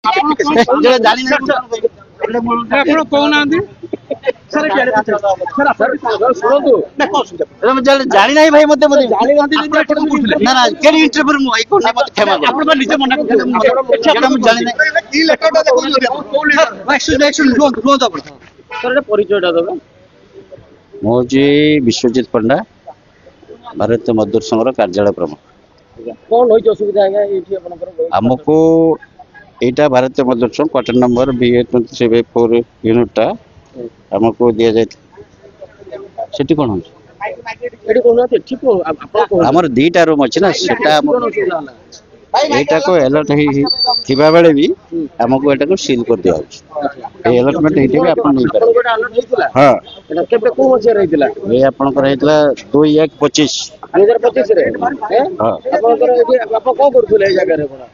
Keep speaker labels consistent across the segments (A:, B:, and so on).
A: जानी
B: ଆପଣ କହୁନାହାନ୍ତି
A: जानी ना भाई मत ना ना के इंटरव्यू मु आई कोन मत क्षमा कर आपण निजे मना जेटा मु जानि ना ई लेटरटा देखो एक्शन लो दो सर परिचयटा दबे मो जी विश्वजीत पंडा भारत मजदूर संघर कार्यालय प्रमुख
B: कौन होई असुविधा है एठी आपनकर
A: हमको एटा भारतीय मजदूर संघ क्वार्टर नंबर BA-27-4 यूनिटा हमको दिया जाए सेठी कोन
B: एठी कोन ठीक आपन
A: हमर दीटा रूम अछि ना सेटा एटा को अलर्ट थिबा बेले भी हमको एटा को सील कर दिया ए अलर्टमेंट एठी भी अपन नहीं कर हां
B: एटा केबे को मसे रहितला
A: ए अपन कर रहितला 2125
B: 2025 रे हां अपन कर एठी आप को करथले ए जगह रे कोना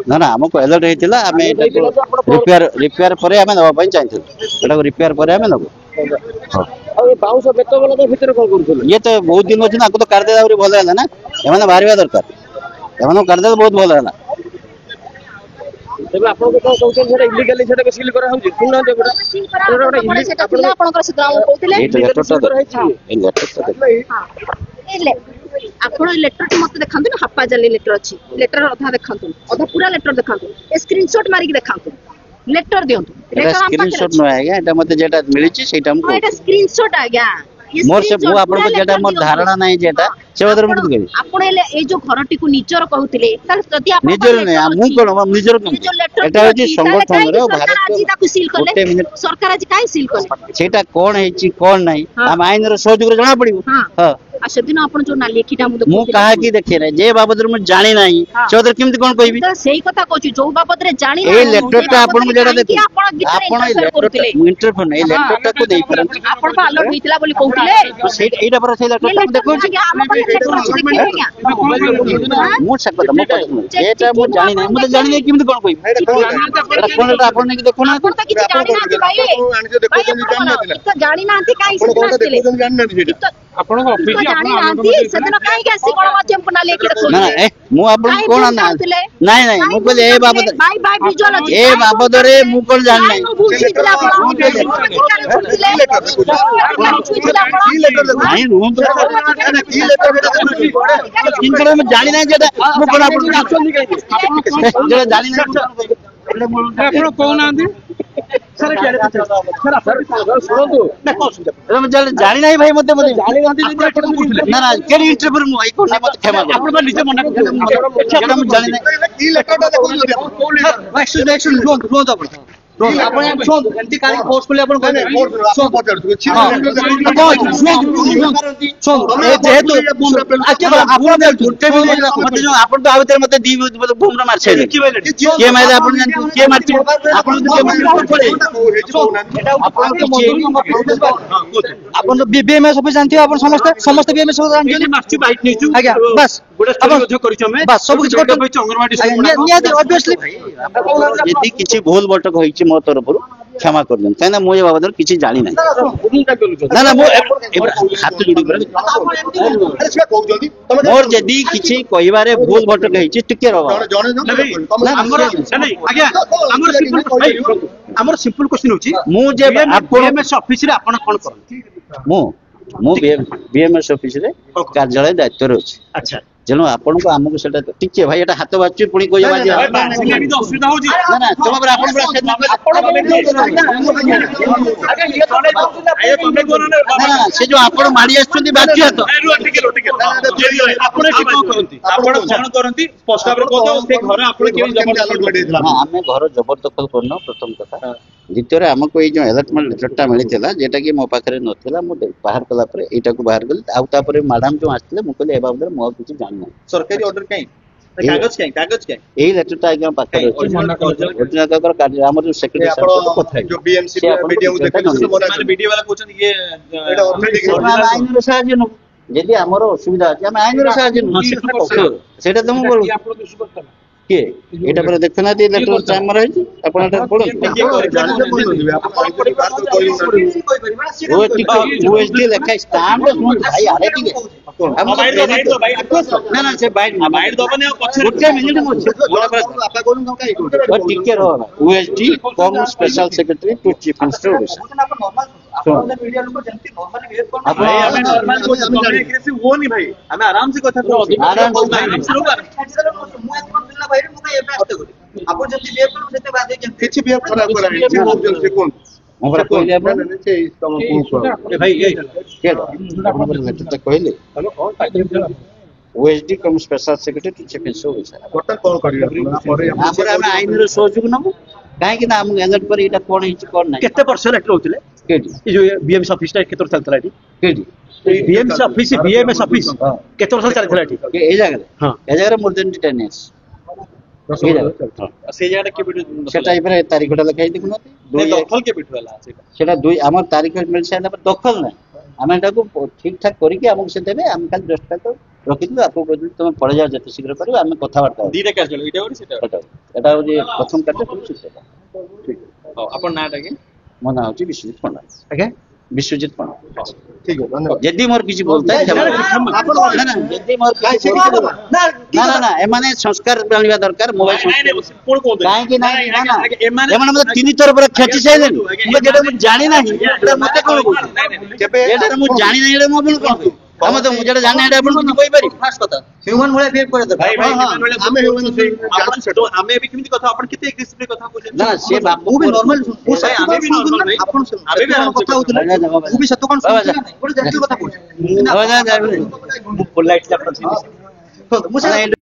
A: ना ना हमको अलर्ट हेतिला हमें एटा रिपेयर परे हमें दवा पई चाहिथिल एटा को रिपेयर परे हमें दबो हां और ये बाउंस बेतो वाला तो भीतर को करथले ये तो बहुत दिन होछि ना को तो कर दे आउरी भल हैला ना एमाने बाहरवा दरकार एमाने कर दे बहुत भल हैला
B: तबे आपन को कहउछन सेटा इलीगली सेटा सील करा होछि सुन ना देबडा
C: सेटा थिला आपन को से गांव कहउतले
A: ए लेटर
C: एले आपण लेटर मत देखंतु ना हप्पा जाली लेटर अछि लेटर अधा देखंतु अधा पूरा लेटर देखंतु ए स्क्रीनशॉट मारी के देखंतु लेटर दियंतु
A: लेटर स्क्रीनशॉट न आएगा एटा मते जेटा मिली छि सेटा हमको
C: एटा स्क्रीनशॉट आ गया
A: मोर से मु आपन को जेटा मोर धारणा नाही जेटा से बदर मत कहि
C: आपण एले ए जो घरटी को निजर कहउतले ताले जदी आपण
A: निजर नै मु कोन निजर कोन एटा होछि संगठन रे भारत
C: आज ताकू सील करले सरकार आज काई सील करले
A: सेटा कोन हेछि कोन नाही हम आइन रो सहयोग रे जणा पड़िबो हां
C: आ सेदिन आपण जो ना लेखिटा
A: मु कहा की देखि रे जे बाबद रे मु जानि नाही से बदर केमति कोन कहबी
C: त सेही कथा कहछि जो बाबद रे जानि
A: ए लेटरटा आपण को जेटा देखि आपण लेटरटा इंटरव्यू नै लेटरटा को देई परन
C: आपण को अलर्ट होइतला बोली कहउतले
A: से एटा पर से लेटरटा देखो मु सकत मु एटा मु जानि नाही मु जानि नाही केमति कोन कहबी कोनटा आपण नै देखो ना
C: कोन त किछि जानि नाथि भाई तो जानि नाथि काई से नाथि
B: जानि नाथि सेटा
C: आपण ऑफिस जानि नाथि सेदिन काई के आसी कोन माध्यम को ना लेके देखो
A: ना ए मु आपण कोन ना नाही नाही मु कहले ए बाबद
C: भाई भाई विजुअल अछि
A: ए बाबद रे मु कोन जानि नाही
C: मु बुझितला
A: नाही रूम तो की लेटर इनकरे में जानि नाही जेटा मु कोन आपण जेटा जानि नाही
B: ଆପଣ କହୁନାହାନ୍ତି सर सुनतु
A: जानी ना भाई मत ना ना के इंटरव्यू मु आई कोन मत क्षमा कर आपण निजे मना जेटा मु जानि ना ई लेटरटा देखो एक्शन लो दो आपण सुन एंटी काली फोर्स को आपण कहने सो पकड़ छी सुन ए जेहेतु आपण झूठे भी मत जो आपण तो आवितर मते दी भूमरा मार छे के मारे आपण जान के मारछि आपण आपण तो बीएमएस ऑफिस जानथि आपण समस्त बीएमएस ऑफिस जानथि
B: मारछि बाइट नै छु
A: आज्ञा बस
B: गोटे स्टोरी मध्ये करिछ हमें
A: बस सब कुछ करते
B: होइछ अंगनवाड़ी
A: नियत ऑब्वियसली यदि किछि भूल बटक होइछि मो तरफरु क्षमा कर देन काना मो बाबद किछि जानि नै ना ना मो हाथ जोडी कर मोर यदि किछि कहिबारे भूल बटक होइछि टिके रहबा
B: हमर नै आज्ञा हमर सिंपल क्वेश्चन होछि
A: मु जे
B: बीएमएस ऑफिस रे आपण कोन करथि
A: मु बीएमएस ऑफिस रे कार्यालय दायित्व रे अछि
B: अच्छा
A: जनो आपण को हमको सेटा टिके भाई एटा हाथ बाची पुणी कोइ बाजी
B: असुविधा होछि
A: ना ना जवाब रे आपण से ना से जो आपण माडी आछथि बाची हाथ
B: आपण से कोन करंती आपण कोन करंती स्पष्ट भाबरे कहतो से घर आपण के जबरदखल करथिला
A: हां हमें घर जबरदखल करनो प्रथम कथा द्वितीय रे हमको ए जो अलर्टमेंट लेटरटा मिलितला जेटा कि मो पाखरे नथिला मो बाहर कला पर एटा को बाहर गली आउ ता पर मैडम जो आछले मो कहले ए बाबद मो किछि जानि नै
B: सरकारी ऑर्डर काई कागज काई
A: एई लेटरटा आज्ञा पाखरे ओरिजिनल का कार्य हमर जो सेक्रेटरी साहब कथा है
B: जो बीएमसी मीडिया को देखै मीडिया वाला कहछन ये एटा ऑर्डर
A: आइन रे साहाय्य न यदि हमर असुविधा अछि हम आइन रे साहाय्य न सेटा त मु बोलु के एटा पर देखना दे लेटर टाइम रे अपन एटा पढो ओएसडी लेखा स्टैंड भाई आरे ठीक ନା ନା ସେ ବାଇଟ୍ ଗୋଟେ ମିନିଟ୍ ମୁଁ ଟିକେ ରହ OSD cum special secretary to chief minister Odisha
B: आराम से कथा
A: କହିଲେ OSD cum special secretary to chief minister Odisha ତାପରେ ଆମେ ଆଇନର ସହଯୋଗ ନେବୁ କାହିଁକି ନା ଆମକୁ ଏଜେଣ୍ଟ କରି ଏଇଟା କଣ ହେଇଛି କଣ ନାହିଁ
B: केते वर्ष लेटर होतिले
A: କେଠି
B: ए जो बीएमएस ऑफिस टा केते चलतला एटी
A: କେଠି
B: बीएमएस ऑफिस केते वर्ष चलतला एटी
A: এই জায়গায়
B: हां
A: এই জায়গায় মোর দেন 10 ইয়ার্স এই জায়গা
B: से जाडा के बिटु
A: সেটা এবারে তারিখটা লেখাই দেখুনাতে
B: दखल के बिटु हला सेटा
A: সেটা দুই আমার তারিখ মিল সাইলা পর দখল নাই আমি এটাকে ঠিক ঠাক করিকি আমাকে সে দেবে আমি কাল জস্ট কাল রকিদিও আপু বলি তুমি পড়ে যাও যেতে শীঘ্র পারো আমি কথাবার্তা
B: दीटा काज चलो इटा ओडी सेटा
A: এটা হচ্ছে প্রথম কাজটা করছি সেটা
B: ठीक अपन नाटा के
A: ମୋ ନାଁ ହଉଛି ବିଶ୍ୱଜିତ ପଣ୍ଡା
B: आगे
A: ବିଶ୍ୱଜିତ ପଣ୍ଡା
B: ठीक है धन्यवाद
A: ଯଦି ମୋର କିଛି ଭୁଲ ଥାଏ କ୍ଷମା କରିବେ। ନା ନା ଯଦି ମୋର କିଛି ଭୁଲ ଥାଏ ନା ନା ନା ଏମାନେ ସଂସ୍କାର ଜାଣିବା ଦରକାର ମୋବାଇଲ
B: कोण कोण
A: କାହିଁକି ନାହିଁ ନା ନା ଏମାନେ ମତେ 3 ଥର ପରେ ଖେଚି ସାଇଲେଣି ମୁଁ ଯେଟା ମୁଁ ଜାଣି ନାହିଁ ସେଟା ମତେ କଣ କହୁଛି ଯେଟା ମୁଁ ଜାଣି ନାହିଁ ଏଟା ମୁଁ ଆପଣ କଣ କହିବି ଆମେ ତ ମୁଁ ଯେଟା ଜାଣି ନାହିଁ ଏଟା ଆପଣ କିଛି କହିପାରିବେ ଫାଷ୍ଟ କଥା ହ୍ୟୁମାନ ଭଳିଆ ବିହେଭ କରିବା ଦରକାର
B: ଆମେ ହ୍ୟୁମାନ आपण सेटो ଆମେ ବି କେମିତି କଥା आपण କେତେ ଏଗ୍ରେସିଭଲି କଥା କହୁଛନ୍ତି
A: ନା ସେ ବାବୁ
B: ମୁଁ ବି ନର୍ମାଲ ଆମେ ବି ନର୍ମାଲ ଭାଇ
C: ଆପଣ
B: ଆମେ ବି ଆରାମ
C: କଥା ହଉଥିଲେ ମୁଁ ବି ସତ କଣ ଗୋଟେ ଜାତୀୟ କଥା କହୁଛି
A: ମୁଁ ପୋଲାଇଟଲି ଆପଣ
C: ମୁଁ